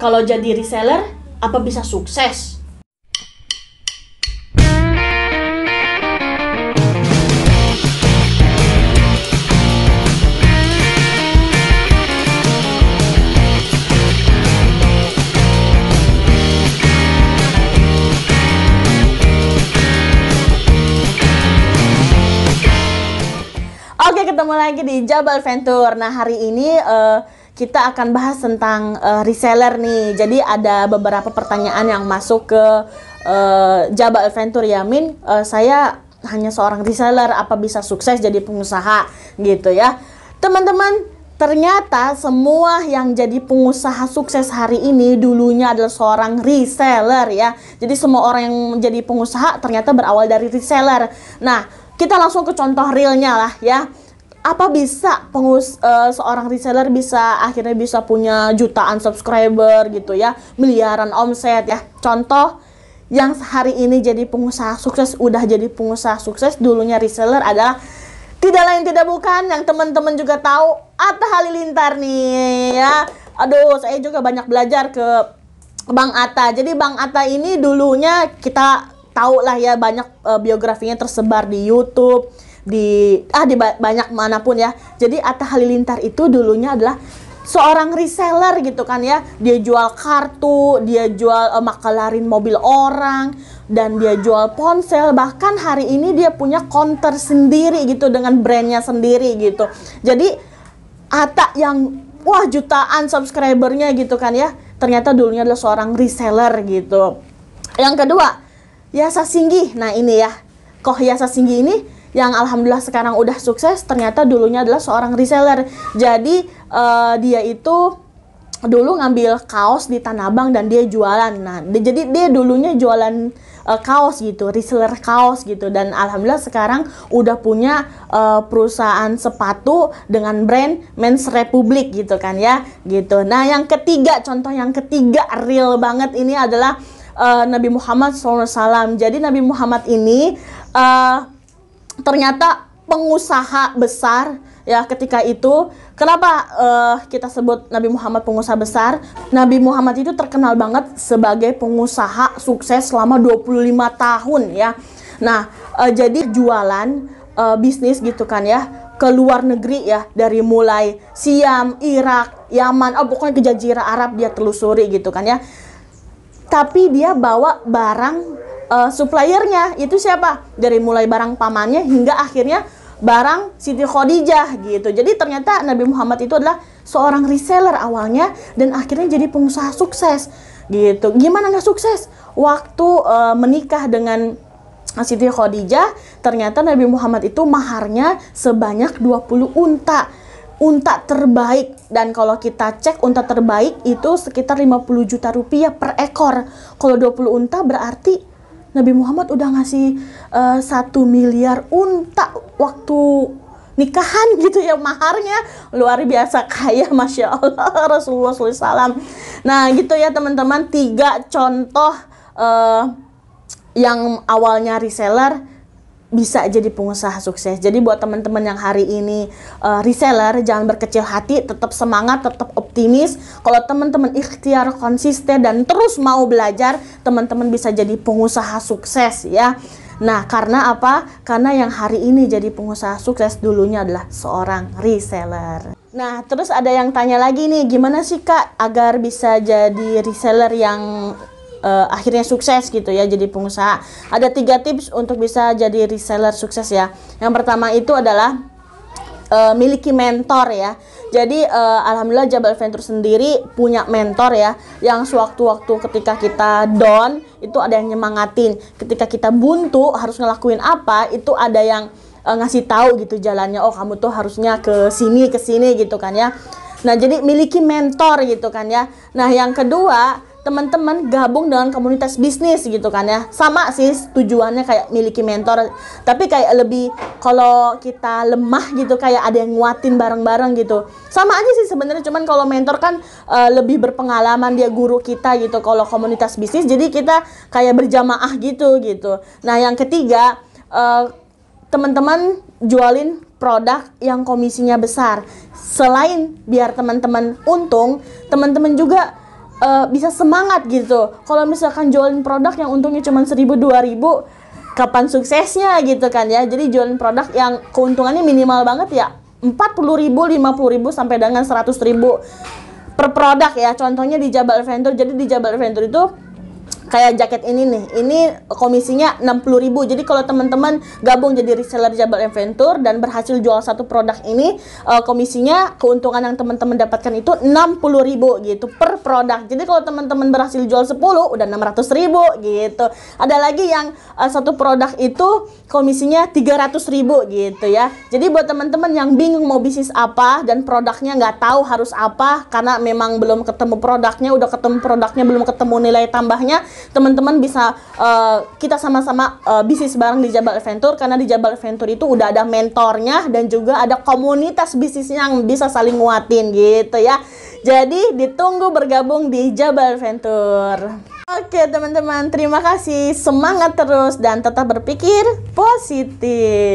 kalau jadi reseller apa bisa sukses? Oke, ketemu lagi di Jabal Venture. Nah, hari ini kita akan bahas tentang reseller nih. Jadi ada beberapa pertanyaan yang masuk ke Jabal Venture ya, Min. Saya hanya seorang reseller, apa bisa sukses jadi pengusaha gitu ya. Teman-teman, ternyata semua yang jadi pengusaha sukses hari ini dulunya adalah seorang reseller ya. Jadi semua orang yang jadi pengusaha ternyata berawal dari reseller. Nah, kita langsung ke contoh realnya lah ya. Apa bisa seorang reseller bisa akhirnya bisa punya jutaan subscriber gitu ya, miliaran omset ya. Contoh yang hari ini jadi pengusaha sukses, udah jadi pengusaha sukses, dulunya reseller adalah tidak lain tidak bukan yang teman-teman juga tahu, Atta Halilintar nih ya. Aduh, saya juga banyak belajar ke Bang Atta. Jadi Bang Atta ini dulunya kita tahu lah ya, banyak biografinya tersebar di YouTube, di banyak manapun ya. Jadi Atta Halilintar itu dulunya adalah seorang reseller gitu kan ya. Dia jual kartu, dia jual makalarin mobil orang, dan dia jual ponsel. Bahkan hari ini dia punya counter sendiri gitu dengan brandnya sendiri gitu. Jadi Atta yang wah jutaan subscribernya gitu kan ya, ternyata dulunya adalah seorang reseller gitu. Yang kedua, Yasa Singgih. Nah ini ya, Koh Yasa Singgih ini yang alhamdulillah sekarang udah sukses, ternyata dulunya adalah seorang reseller. Jadi dia itu dulu ngambil kaos di Tanah Abang dan dia jualan. Nah, jadi dia dulunya jualan kaos gitu, reseller kaos gitu. Dan alhamdulillah sekarang udah punya perusahaan sepatu dengan brand Men's Republic gitu kan ya, gitu. Nah, yang ketiga, contoh yang ketiga real banget ini adalah Nabi Muhammad SAW. Jadi Nabi Muhammad ini ternyata pengusaha besar ya ketika itu. Kenapa kita sebut Nabi Muhammad pengusaha besar? Nabi Muhammad itu terkenal banget sebagai pengusaha sukses selama 25 tahun ya. Nah, jadi jualan bisnis gitu kan ya ke luar negeri ya, dari mulai Siam, Irak, Yaman, pokoknya ke Jazirah Arab dia telusuri gitu kan ya. Tapi dia bawa barang suppliernya itu siapa? Dari mulai barang pamannya hingga akhirnya barang Siti Khadijah gitu. Jadi ternyata Nabi Muhammad itu adalah seorang reseller awalnya dan akhirnya jadi pengusaha sukses gitu. Gimana nggak sukses? Waktu menikah dengan Siti Khadijah, ternyata Nabi Muhammad itu maharnya sebanyak 20 unta terbaik. Dan kalau kita cek unta terbaik itu sekitar 50 juta rupiah per ekor. Kalau 20 unta berarti Nabi Muhammad udah ngasih 1 miliar unta waktu nikahan gitu ya, maharnya luar biasa kaya, Masya Allah Rasulullah SAW. Nah gitu ya teman-teman, 3 contoh yang awalnya reseller bisa jadi pengusaha sukses. Jadi buat teman-teman yang hari ini reseller, jangan berkecil hati, tetap semangat, tetap optimis. Kalau teman-teman ikhtiar, konsisten dan terus mau belajar, teman-teman bisa jadi pengusaha sukses ya. Nah, karena apa? Karena yang hari ini jadi pengusaha sukses dulunya adalah seorang reseller. Nah, terus ada yang tanya lagi nih, gimana sih Kak agar bisa jadi reseller yang akhirnya sukses gitu ya, jadi pengusaha? Ada 3 tips untuk bisa jadi reseller sukses ya. Yang pertama itu adalah miliki mentor ya. Jadi alhamdulillah Jabal Venture sendiri punya mentor ya, yang sewaktu-waktu ketika kita down itu ada yang nyemangatin. Ketika kita buntu harus ngelakuin apa, itu ada yang ngasih tahu gitu jalannya. Oh, kamu tuh harusnya ke sini gitu kan ya. Nah, jadi miliki mentor gitu kan ya. Nah, yang kedua, teman-teman gabung dengan komunitas bisnis gitu kan ya. Sama sih tujuannya kayak miliki mentor, tapi kayak lebih kalau kita lemah gitu kayak ada yang nguatin bareng-bareng gitu. Sama aja sih sebenarnya, cuman kalau mentor kan lebih berpengalaman, dia guru kita gitu. Kalau komunitas bisnis jadi kita kayak berjamaah gitu. Nah, yang ketiga, teman-teman jualin produk yang komisinya besar. Selain biar teman-teman untung, teman-teman juga bisa semangat gitu. Kalau misalkan jualin produk yang untungnya cuma 1.000 2.000, kapan suksesnya gitu kan ya. Jadi jualin produk yang keuntungannya minimal banget ya 40.000, 50.000 sampai dengan 100.000 per produk ya. Contohnya di Jabal Adventure. Jadi di Jabal Adventure itu kayak jaket ini nih, ini komisinya 60.000. Jadi kalau teman-teman gabung jadi reseller Jabal Adventure dan berhasil jual satu produk ini, komisinya, keuntungan yang teman-teman dapatkan itu 60.000 gitu per produk. Jadi kalau teman-teman berhasil jual 10 udah 600.000 gitu. Ada lagi yang satu produk itu komisinya 300.000 gitu ya. Jadi buat teman-teman yang bingung mau bisnis apa dan produknya nggak tahu harus apa karena memang belum ketemu produknya, udah ketemu produknya belum ketemu nilai tambahnya, teman-teman bisa kita sama-sama bisnis bareng di Jabal Adventure, karena di Jabal Adventure itu udah ada mentornya dan juga ada komunitas bisnisnya yang bisa saling nguatin gitu ya. Jadi ditunggu bergabung di Jabal Adventure. Oke teman-teman, terima kasih, semangat terus dan tetap berpikir positif.